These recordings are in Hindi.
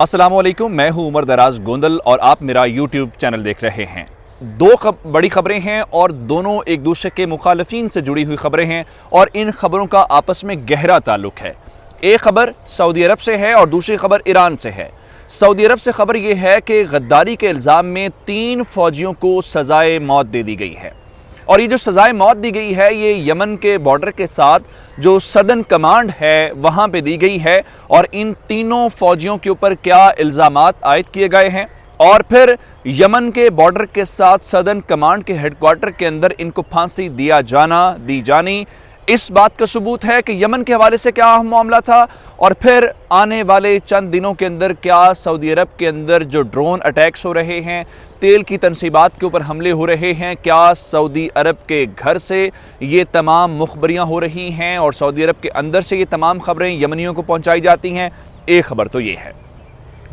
अस्सलामुअलैकुम, मैं हूं उमर दराज गोंदल और आप मेरा यूट्यूब चैनल देख रहे हैं। बड़ी खबरें हैं और दोनों एक दूसरे के मुखालफिन से जुड़ी हुई खबरें हैं और इन खबरों का आपस में गहरा ताल्लुक है। एक खबर सऊदी अरब से है और दूसरी खबर ईरान से है। सऊदी अरब से खबर यह है कि गद्दारी के इल्ज़ाम में 3 फौजियों को सज़ाए मौत दे दी गई है और ये जो सज़ाए मौत दी गई है ये यमन के बॉर्डर के साथ जो सदर्न कमांड है वहाँ पे दी गई है। और इन तीनों फौजियों के ऊपर क्या इल्ज़ामात आयद किए गए हैं और फिर यमन के बॉर्डर के साथ सदर्न कमांड के हेडक्वार्टर के अंदर इनको फांसी दी जानी इस बात का सबूत है कि यमन के हवाले से क्या मामला था और फिर आने वाले चंद दिनों के अंदर क्या सऊदी अरब के अंदर जो ड्रोन अटैक्स हो रहे हैं, तेल की तनसीबात के ऊपर हमले हो रहे हैं, क्या सऊदी अरब के घर से ये तमाम मुखबरियां हो रही हैं और सऊदी अरब के अंदर से ये तमाम खबरें यमनियों को पहुंचाई जाती हैं। एक खबर तो ये है।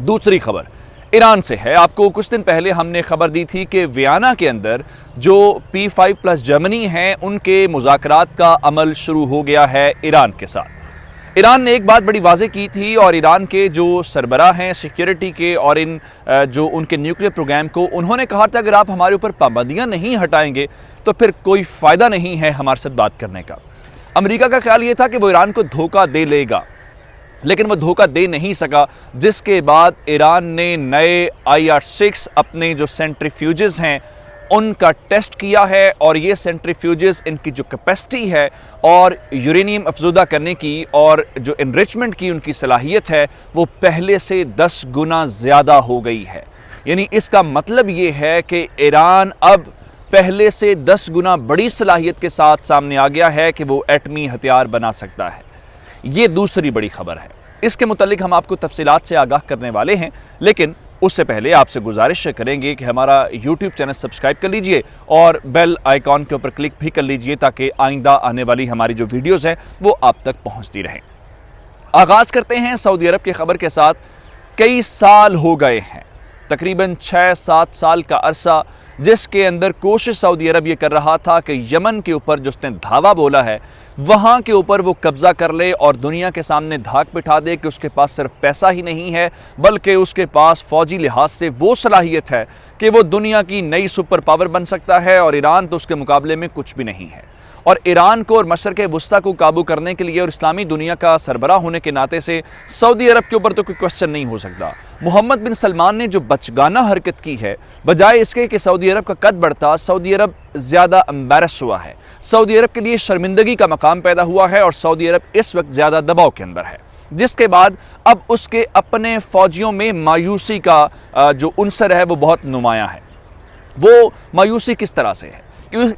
दूसरी खबर ईरान से है। आपको कुछ दिन पहले हमने खबर दी थी कि वियना के अंदर जो P5+ जर्मनी हैं उनके मुज़ाकरात का अमल शुरू हो गया है ईरान के साथ। ईरान ने एक बात बड़ी वाज़ेह की थी और ईरान के जो सरबराह हैं सिक्योरिटी के और इन जो उनके न्यूक्लियर प्रोग्राम को, उन्होंने कहा था अगर आप हमारे ऊपर पाबंदियां नहीं हटाएंगे तो फिर कोई फ़ायदा नहीं है हमारे साथ बात करने का। अमेरिका का ख्याल ये था कि वो ईरान को धोखा दे लेगा, लेकिन वो धोखा दे नहीं सका, जिसके बाद ईरान ने नए IR-6 अपने जो सेंट्रीफ्यूजेस हैं उनका टेस्ट किया है और ये सेंट्रीफ्यूजेस इनकी जो कैपेसिटी है और यूरेनियम अफज़ूदा करने की और जो एनरिचमेंट की उनकी सलाहियत है वो पहले से 10 गुना ज़्यादा हो गई है। यानी इसका मतलब ये है कि ईरान अब पहले से 10 गुना बड़ी सलाहियत के साथ सामने आ गया है कि वो एटमी हथियार बना सकता है। ये दूसरी बड़ी खबर है। इसके मुतालिक हम आपको तफसीलात से आगाह करने वाले हैं, लेकिन उससे पहले आपसे गुजारिश करेंगे कि हमारा यूट्यूब चैनल सब्सक्राइब कर लीजिए और बेल आइकॉन के ऊपर क्लिक भी कर लीजिए ताकि आइंदा आने वाली हमारी जो वीडियोज़ हैं वो आप तक पहुँचती रहें। आगाज़ करते हैं सऊदी अरब की खबर के साथ। कई साल हो गए हैं, तकरीबन 6-7 साल का अरसा, जिसके अंदर कोशिश सऊदी अरब ये कर रहा था कि यमन के ऊपर जो उसने धावा बोला है वहाँ के ऊपर वो कब्ज़ा कर ले और दुनिया के सामने धाक बिठा दे कि उसके पास सिर्फ पैसा ही नहीं है बल्कि उसके पास फ़ौजी लिहाज से वो सलाहियत है कि वो दुनिया की नई सुपर पावर बन सकता है और ईरान तो उसके मुकाबले में कुछ भी नहीं है। और ईरान को और मशरक़ वुस्ता को काबू करने के लिए और इस्लामी दुनिया का सरबराह होने के नाते से सऊदी अरब के ऊपर तो कोई क्वेश्चन नहीं हो सकता। मोहम्मद बिन सलमान ने जो बचगाना हरकत की है, बजाय इसके कि सऊदी अरब का कद बढ़ता, सऊदी अरब ज़्यादा एम्बैरस हुआ है। सऊदी अरब के लिए शर्मिंदगी का मकाम पैदा हुआ है और सऊदी अरब इस वक्त ज़्यादा दबाव के अंदर है, जिसके बाद अब उसके अपने फ़ौजियों में मायूसी का जो उनसर है वो बहुत नुमायाँ है। वो मायूसी किस तरह से है?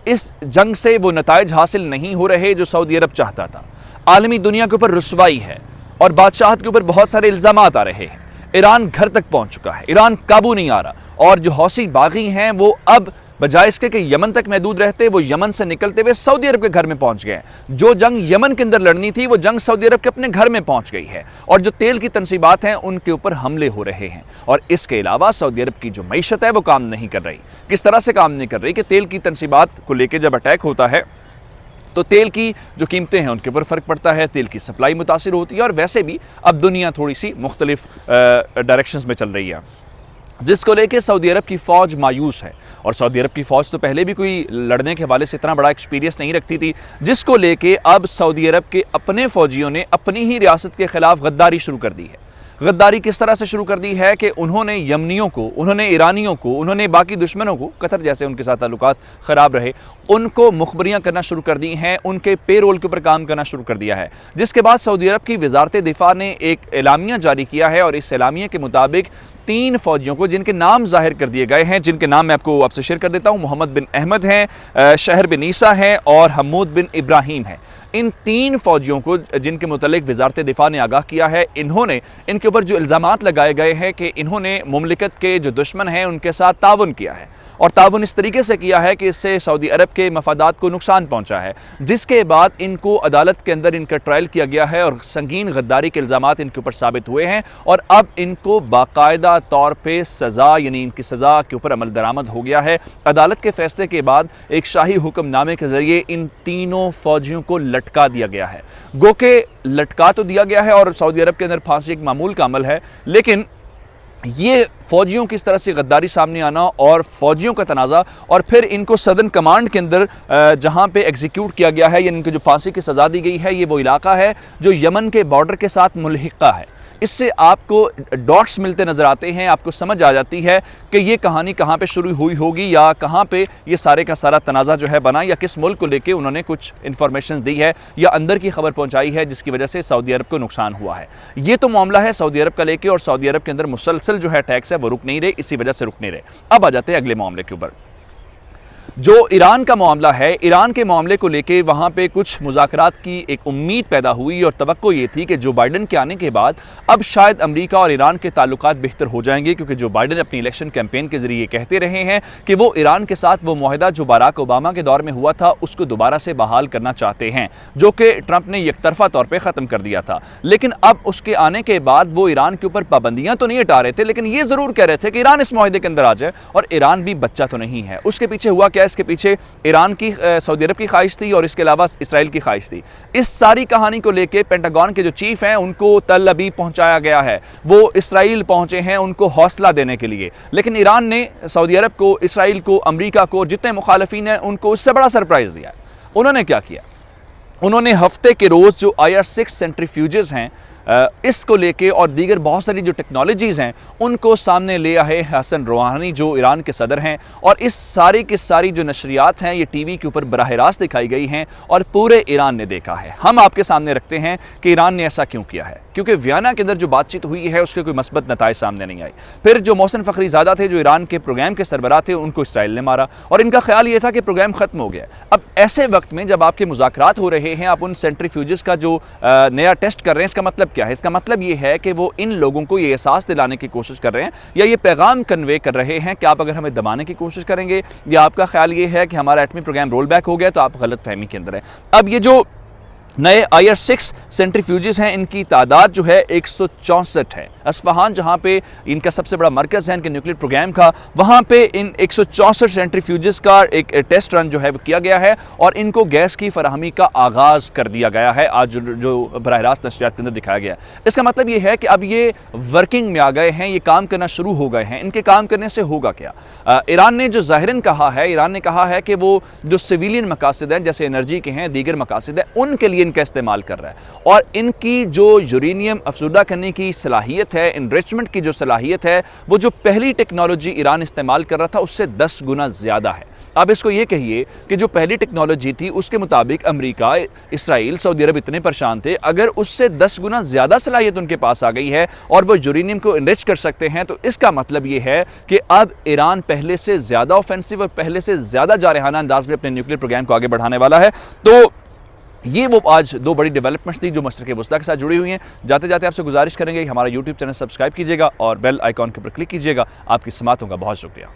इस जंग से वो नताइज हासिल नहीं हो रहे जो सऊदी अरब चाहता था। आलमी दुनिया के ऊपर रुसवाई है और बादशाहत के ऊपर बहुत सारे इल्ज़ामात आ रहे हैं। ईरान घर तक पहुंच चुका है, ईरान काबू नहीं आ रहा और जो हौसी बागी हैं वो अब बजाय इसके कि यमन तक महदूद रहते, वो यमन से निकलते हुए सऊदी अरब के घर में पहुंच गए। जो जंग यमन के अंदर लड़नी थी वो जंग सऊदी अरब के अपने घर में पहुंच गई है और जो तेल की तनसीबात हैं उनके ऊपर हमले हो रहे हैं। और इसके अलावा सऊदी अरब की जो मईशत है वो काम नहीं कर रही। किस तरह से काम नहीं कर रही कि तेल की तनसीबात को लेकर जब अटैक होता है तो तेल की जो कीमतें हैं उनके ऊपर फ़र्क पड़ता है, तेल की सप्लाई मुतासिर होती है और वैसे भी अब दुनिया थोड़ी सी मुख्तलिफ डायरेक्शंस में चल रही है, जिसको लेके सऊदी अरब की फ़ौज मायूस है। और सऊदी अरब की फ़ौज तो पहले भी कोई लड़ने के हवाले से इतना बड़ा एक्सपीरियंस नहीं रखती थी, जिसको लेके अब सऊदी अरब के अपने फ़ौजियों ने अपनी ही रियासत के ख़िलाफ़ गद्दारी शुरू कर दी है। गद्दारी किस तरह से शुरू कर दी है कि उन्होंने यमनियों को, उन्होंने ईरानियों को, उन्होंने बाकी दुश्मनों को, कतर जैसे उनके साथ ताल्लुकात ख़राब रहे, उनको मुखबरियाँ करना शुरू कर दी हैं, उनके पेरोल के ऊपर काम करना शुरू कर दिया है। जिसके बाद सऊदी अरब की वज़ारत दिफा ने एक एलामिया जारी किया है और इस एलामिया के मुताबिक 3 फौजियों को, जिनके नाम जाहिर कर दिए गए हैं, जिनके नाम मैं आपको आपसे शेयर कर देता हूँ, मोहम्मद बिन अहमद हैं, शहर बिन ईसा हैं और हमूद बिन इब्राहिम हैं। इन 3 फौजियों को जिनके मुतालिक वज़ारत दिफा ने आगाह किया है, इन्होंने इनके ऊपर जो इल्ज़ामात लगाए गए हैं कि इन्होंने मुमलिकत के जो दुश्मन हैं उनके साथ ताउन किया है और ताउन इस तरीके से किया है कि इससे सऊदी अरब के मफादात को नुकसान पहुंचा है। जिसके बाद इनको अदालत के अंदर इनका ट्रायल किया गया है और संगीन गद्दारी के इल्ज़ामात इनके ऊपर साबित हुए हैं और अब इनको बाकायदा तौर पे सज़ा, यानी इनकी सज़ा के ऊपर अमल दरामद हो गया है। अदालत के फैसले के बाद एक शाही हुक्मनामे के ज़रिए इन तीनों फौजियों को लटका दिया गया है। गो के लटका तो दिया गया है और सऊदी अरब के अंदर फांसी एक मामूल का अमल है, लेकिन ये फ़ौजियों की इस तरह से गद्दारी सामने आना और फ़ौजियों का तनाज़ा और फिर इनको सदर्न कमांड के अंदर जहाँ पे एग्जीक्यूट किया गया है या इनको जो फांसी की सज़ा दी गई है, ये वो इलाका है जो यमन के बॉर्डर के साथ मुल्हिका है। इससे आपको डॉट्स मिलते नज़र आते हैं, आपको समझ आ जाती है कि ये कहानी कहाँ पे शुरू हुई होगी या कहाँ पे ये सारे का सारा तनाज़ा जो है बना या किस मुल्क को लेके उन्होंने कुछ इन्फॉर्मेशन दी है या अंदर की खबर पहुँचाई है जिसकी वजह से सऊदी अरब को नुकसान हुआ है। ये तो मामला है सऊदी अरब का लेके और सऊदी अरब के अंदर मुसलसल जो है टैक्स है वो रुक नहीं रहे, इसी वजह से रुक नहीं रहे। अब आ जाते हैं अगले मामले के ऊपर, जो ईरान का मामला है। ईरान के मामले को लेके वहाँ पे कुछ मुज़ाकरात की एक उम्मीद पैदा हुई और तवक्को ये थी कि जो बाइडन के आने के बाद अब शायद अमेरिका और ईरान के ताल्लुकात बेहतर हो जाएंगे, क्योंकि जो बाइडन अपनी इलेक्शन कैंपेन के जरिए कहते रहे हैं कि वो ईरान के साथ वो मुआहदा जो बराक ओबामा के दौर में हुआ था उसको दोबारा से बहाल करना चाहते हैं, जो कि ट्रंप ने एकतरफा तौर पर ख़त्म कर दिया था। लेकिन अब उसके आने के बाद वो ईरान के ऊपर पाबंदियाँ तो नहीं हटा रहे थे, लेकिन ये ज़रूर कह रहे थे कि ईरान इस मुआहदे के अंदर आ जाए, और ईरान भी बच्चा तो नहीं है। उसके पीछे हुआ क्या? इसके पीछे ईरान की सऊदी अरब की ख्वाहिश थी और इसके अलावा इसराइल की ख्वाहिश थी। इस सारी कहानी को लेके पेंटागन के जो चीफ हैं उनको तल अबीब पहुंचाया गया है, वो इसराइल पहुंचे हैं उनको हौसला देने के लिए। लेकिन ईरान ने सऊदी अरब को, इसराइल को, अमेरिका को, जितने मुखालफीन हैं उनको उससे बड़ा सरप्राइज दिया है। उन्होंने क्या किया? उन्होंने हफ्ते के रोज़ जो IR-6 सेंट्रीफ्यूजेस हैं इसको लेके और दीगर बहुत सारी जो टेक्नोलॉजीज़ हैं उनको सामने ले आए हसन रूहानी जो ईरान के सदर हैं, और इस सारी की सारी जो नशरियात हैं ये टीवी के ऊपर बराह रास्त दिखाई गई हैं और पूरे ईरान ने देखा है। हम आपके सामने रखते हैं कि ईरान ने ऐसा क्यों किया है, क्योंकि वियना के अंदर जो बातचीत हुई है उसके कोई मस्बत नताइज सामने नहीं आई। फिर जो मोहसिन फ़खरीज़ादा थे जो ईरान के प्रोग्राम के सरबराह थे उनको इसराइल ने मारा और इनका ख्याल ये था कि प्रोग्राम ख़त्म हो गया। अब ऐसे वक्त में जब आपके मुज़ाकरात हो रहे हैं, आप उन सेंट्रीफ्यूजेस का जो नया टेस्ट कर रहे हैं, इसका मतलब क्या है? इसका मतलब ये है कि वो इन लोगों को ये एहसास दिलाने की कोशिश कर रहे हैं या ये पैगाम कन्वे कर रहे हैं कि आप अगर हमें दबाने की कोशिश करेंगे या आपका ख्याल ये है कि हमारा एटमी प्रोग्राम रोल बैक हो गया तो आप गलत फहमी के अंदर हैं। अब ये जो नए IR-6 सेंट्रीफ्यूजेस हैं इनकी तादाद जो है 164 है। अस्फहान जहाँ पे इनका सबसे बड़ा मरकज़ है इनके न्यूक्लियर प्रोग्राम का, वहाँ पे इन 164 सेंट्रीफ्यूजेस का एक टेस्ट रन जो है वो किया गया है और इनको गैस की फराहमी का आगाज़ कर दिया गया है आज जो बराह रास्त नशरियात के अंदर दिखाया गया। इसका मतलब ये है कि अब ये वर्किंग में आ गए हैं, ये काम करना शुरू हो गए हैं। इनके काम करने से होगा क्या? ईरान ने जो ज़ाहिरन कहा है, ईरान ने कहा है कि वो जो सिविलियन मकासद हैं जैसे एनर्जी के हैं, दीगर मकासद हैं, उनके लिए इनका इस्तेमाल कर रहा है। और इनकी जो यूरेनियम अफसुदा करने की सलाहियत है, इनरिचमेंट की जो सलाहियत है, वो जो पहली टेक्नोलॉजी ईरान इस्तेमाल कर रहा था उससे 10 गुना ज़्यादा है। अब इसको ये कहिए कि जो पहली टेक्नोलॉजी थी उसके मुताबिक अमेरिका, इसराइल, सऊदी अरब इतने परेशान थे, अगर उससे 10 गुना ज़्यादा सलाहियत उनके पास आ गई है और वो यूरेनियम को इनरिच कर सकते हैं, तो इसका मतलब ये है कि अब ईरान पहले से ज़्यादा ऑफेंसिव और पहले से ज़्यादा जारहाना अंदाज में अपने न्यूक्लियर प्रोग्राम को आगे बढ़ाने वाला है। तो ये वो आज दो बड़ी डेवलपमेंट्स थी जो मशरिक़ वस्ता के साथ जुड़ी हुई हैं। जाते जाते आपसे गुजारिश करेंगे हमारा YouTube चैनल सब्सक्राइब कीजिएगा और बेल आइकॉन के ऊपर क्लिक कीजिएगा। आपकी समातों का बहुत शुक्रिया।